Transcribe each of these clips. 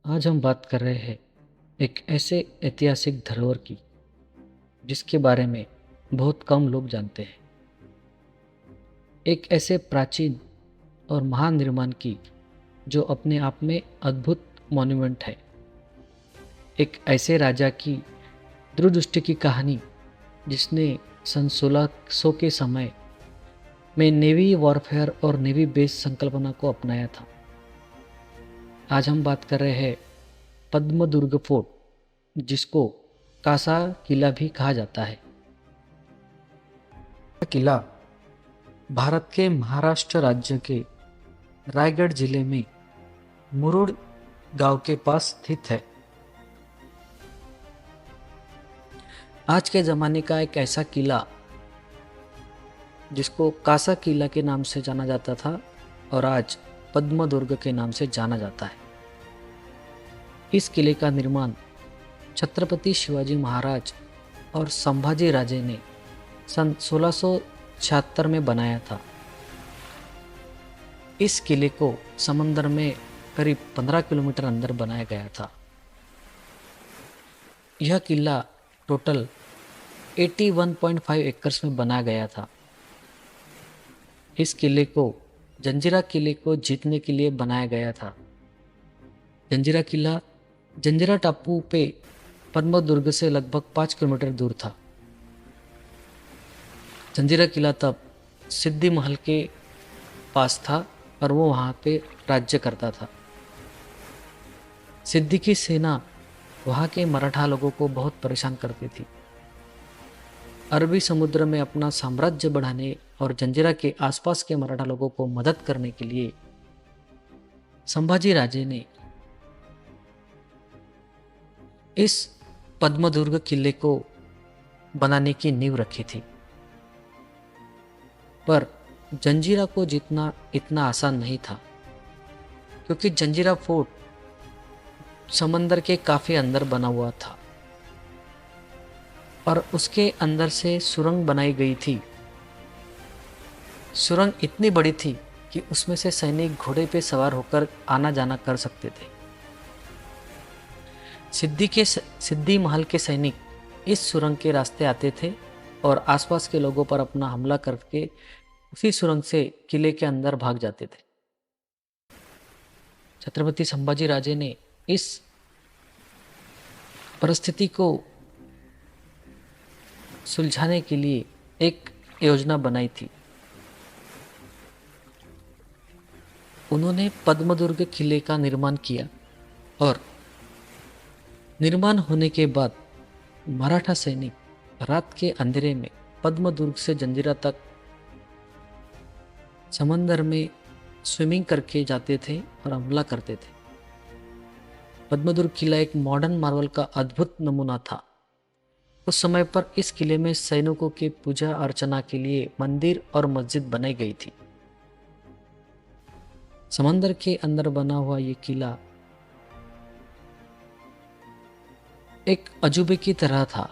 आज हम बात कर रहे हैं एक ऐसे ऐतिहासिक धरोहर की जिसके बारे में बहुत कम लोग जानते हैं। एक ऐसे प्राचीन और महान निर्माण की जो अपने आप में अद्भुत मॉन्यूमेंट है। एक ऐसे राजा की दूरदृष्टि की कहानी जिसने सन 1600 के समय में नेवी वॉरफेयर और नेवी बेस संकल्पना को अपनाया था। आज हम बात कर रहे हैं पद्म दुर्ग फोर्ट, जिसको कासा किला भी कहा जाता है। यह किला भारत के महाराष्ट्र राज्य के रायगढ़ जिले में मुरुड गांव के पास स्थित है। आज के ज़माने का एक ऐसा किला जिसको कासा किला के नाम से जाना जाता था और आज पद्म दुर्ग के नाम से जाना जाता है। इस किले का निर्माण छत्रपति शिवाजी महाराज और संभाजी राजे ने सन 1676 में बनाया था। इस किले को समंदर में करीब 15 किलोमीटर अंदर बनाया गया था। यह किला टोटल 81.5 एकर्स में बनाया गया था। इस किले को जंजीरा किले को जीतने के लिए बनाया गया था। जंजीरा किला जंजीरा टापू पे पद्म दुर्ग से लगभग 5 किलोमीटर दूर था। जंजीरा किला तब सिद्धि महल के पास था और वो वहाँ पे राज्य करता था। सिद्धि की सेना वहाँ के मराठा लोगों को बहुत परेशान करती थी। अरबी समुद्र में अपना साम्राज्य बढ़ाने और जंजीरा के आसपास के मराठा लोगों को मदद करने के लिए संभाजी राजे ने इस पद्मदुर्ग किले को बनाने की नींव रखी थी। पर जंजीरा को जीतना इतना आसान नहीं था, क्योंकि जंजीरा फोर्ट समंदर के काफी अंदर बना हुआ था और उसके अंदर से सुरंग बनाई गई थी। सुरंग इतनी बड़ी थी कि उसमें से सैनिक घोड़े पे सवार होकर आना जाना कर सकते थे। सिद्धि महल के सैनिक इस सुरंग के रास्ते आते थे और आसपास के लोगों पर अपना हमला करके उसी सुरंग से किले के अंदर भाग जाते थे। छत्रपति संभाजी राजे ने इस परिस्थिति को सुलझाने के लिए एक योजना बनाई थी। उन्होंने पद्मदुर्ग किले का निर्माण किया और निर्माण होने के बाद मराठा सैनिक रात के अंधेरे में पद्मदुर्ग से जंजीरा तक समंदर में स्विमिंग करके जाते थे और हमला करते थे। पद्मदुर्ग किला एक मॉडर्न मार्वल का अद्भुत नमूना था। उस समय पर इस किले में सैनिकों की पूजा अर्चना के लिए मंदिर और मस्जिद बनाई गई थी। समंदर के अंदर बना हुआ ये किला एक अजूबे की तरह था,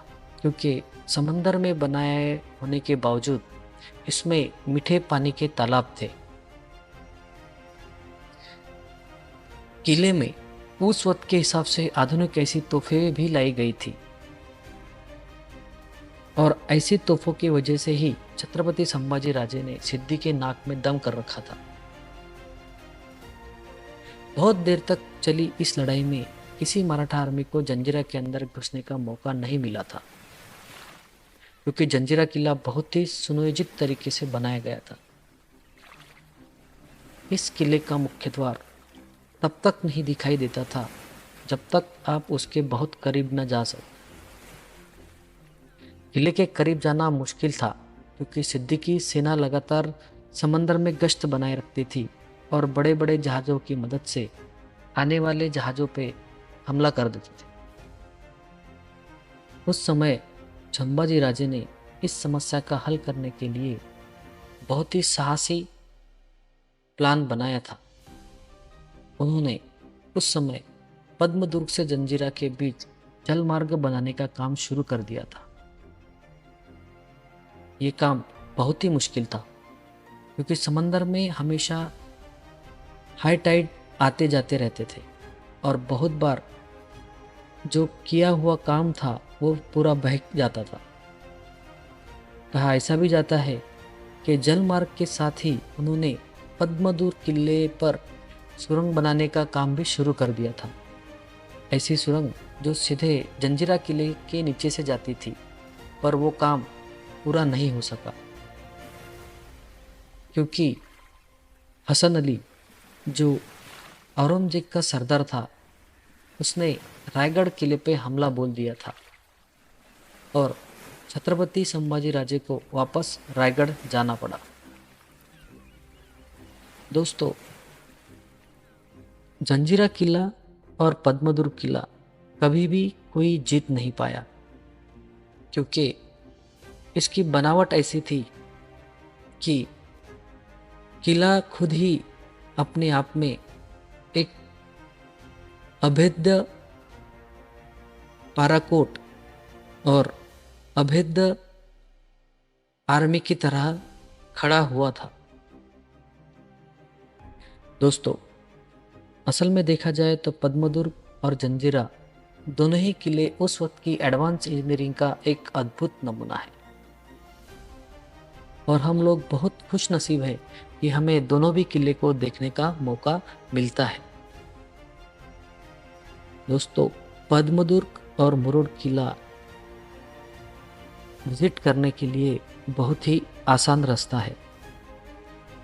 क्योंकि समंदर में बनाए होने के बावजूद इसमें मीठे पानी के तालाब थे। किले में उस वक्त के हिसाब से आधुनिक ऐसी तोहफे भी लाई गई थी और ऐसी तोहफों की वजह से ही छत्रपति संभाजी राजे ने सिद्धि के नाक में दम कर रखा था। बहुत देर तक चली इस लड़ाई में किसी मराठा आर्मी को जंजीरा के अंदर घुसने का मौका नहीं मिला था, क्योंकि जंजीरा किला बहुत ही सुनियोजित तरीके से बनाया गया था। इस किले का मुख्य द्वार तब तक नहीं दिखाई देता था जब तक आप उसके बहुत करीब न जा सको। किले के करीब जाना मुश्किल था, क्योंकि सिद्धि की सेना लगातार समंदर में गश्त बनाए रखती थी और बड़े बड़े जहाज़ों की मदद से आने वाले जहाज़ों पे हमला कर देते थे। उस समय संभाजी राजे ने इस समस्या का हल करने के लिए बहुत ही साहसी प्लान बनाया था। उन्होंने उस समय पद्मदुर्ग से जंजीरा के बीच जल मार्ग बनाने का काम शुरू कर दिया था। ये काम बहुत ही मुश्किल था, क्योंकि समंदर में हमेशा हाई टाइड आते जाते रहते थे और बहुत बार जो किया हुआ काम था वो पूरा बह जाता था। कहा ऐसा भी जाता है कि जल मार्ग के साथ ही उन्होंने पद्मदूर किले पर सुरंग बनाने का काम भी शुरू कर दिया था। ऐसी सुरंग जो सीधे जंजीरा किले के नीचे से जाती थी, पर वो काम पूरा नहीं हो सका क्योंकि हसन अली जो औरंगजेब का सरदार था, उसने रायगढ़ किले पे हमला बोल दिया था और छत्रपति संभाजी राजे को वापस रायगढ़ जाना पड़ा। दोस्तों, जंजीरा किला और पद्मदुर्ग किला कभी भी कोई जीत नहीं पाया क्योंकि इसकी बनावट ऐसी थी कि किला खुद ही अपने आप में एक अभेद्य पाराकोट और अभेद्य आर्मी की तरह खड़ा हुआ था। दोस्तों, असल में देखा जाए तो पद्मदुर्ग और जंजीरा दोनों ही किले उस वक्त की एडवांस इंजीनियरिंग का एक अद्भुत नमूना है और हम लोग बहुत खुश नसीब है कि हमें दोनों भी किले को देखने का मौका मिलता है। दोस्तों, पद्मदुर्ग और मुरुड किला विजिट करने के लिए बहुत ही आसान रास्ता है।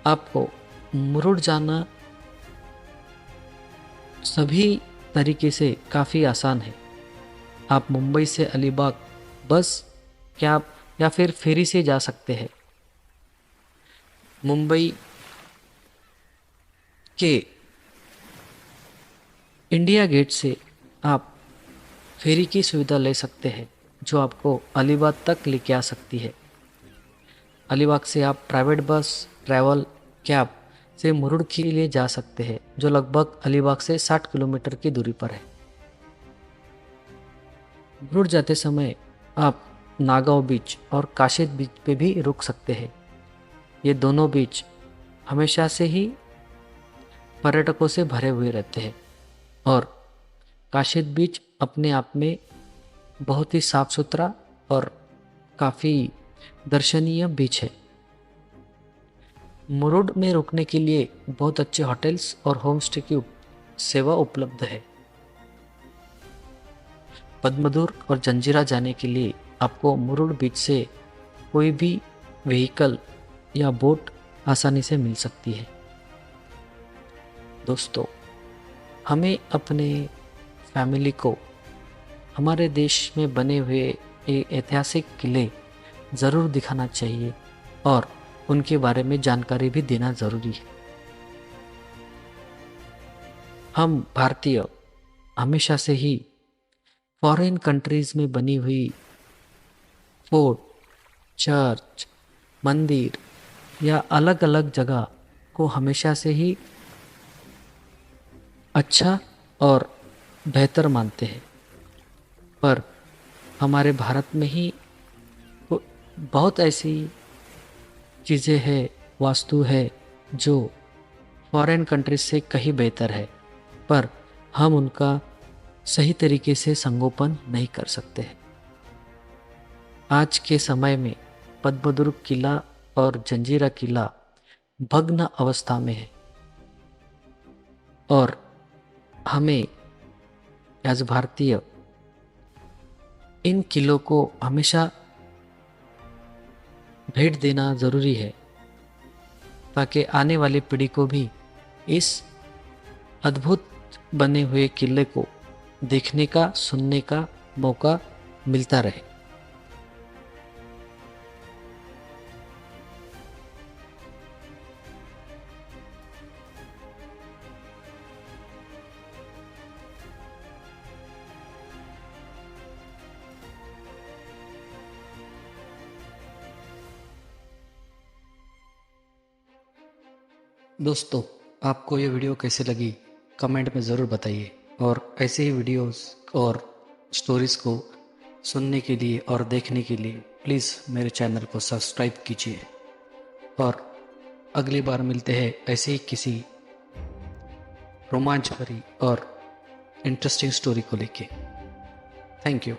आपको मुरुड जाना सभी तरीके से काफ़ी आसान है। आप मुंबई से अलीबाग बस, कैब या फिर फेरी से जा सकते हैं। मुंबई के इंडिया गेट से आप फेरी की सुविधा ले सकते हैं जो आपको अलीबाग तक लेके आ सकती है। अलीबाग से आप प्राइवेट बस, ट्रैवल, कैब से मुरुड के लिए जा सकते हैं जो लगभग अलीबाग से 60 किलोमीटर की दूरी पर है। मुरुड जाते समय आप नागांव बीच और काशिद बीच पे भी रुक सकते हैं। ये दोनों बीच हमेशा से ही पर्यटकों से भरे हुए रहते हैं और काशिद बीच अपने आप में बहुत ही साफ सुथरा और काफ़ी दर्शनीय बीच है। मुरुड में रुकने के लिए बहुत अच्छे होटल्स और होम स्टे की सेवा उपलब्ध है। पद्मदुर्ग और जंजीरा जाने के लिए आपको मुरुड बीच से कोई भी व्हीकल या बोट आसानी से मिल सकती है। दोस्तों, हमें अपने फैमिली को हमारे देश में बने हुए ऐतिहासिक किले ज़रूर दिखाना चाहिए और उनके बारे में जानकारी भी देना ज़रूरी है। हम भारतीय हमेशा से ही फॉरेन कंट्रीज़ में बनी हुई फोर्ट, चर्च, मंदिर या अलग अलग जगह को हमेशा से ही अच्छा और बेहतर मानते हैं, पर हमारे भारत में ही बहुत ऐसी चीज़ें हैं, वास्तु है जो फॉरेन कंट्रीज से कहीं बेहतर है, पर हम उनका सही तरीके से संगोपन नहीं कर सकते हैं। आज के समय में पद्मदुर्ग किला और जंजीरा किला भग्न अवस्था में है और हमें एज भारतीय इन किलों को हमेशा भेंट देना ज़रूरी है ताकि आने वाली पीढ़ी को भी इस अद्भुत बने हुए किले को देखने का, सुनने का मौका मिलता रहे। दोस्तों, आपको ये वीडियो कैसे लगी कमेंट में ज़रूर बताइए और ऐसे ही वीडियोस और स्टोरीज़ को सुनने के लिए और देखने के लिए प्लीज़ मेरे चैनल को सब्सक्राइब कीजिए और अगली बार मिलते हैं ऐसे ही किसी रोमांच भरी और इंटरेस्टिंग स्टोरी को लेके। Thank you.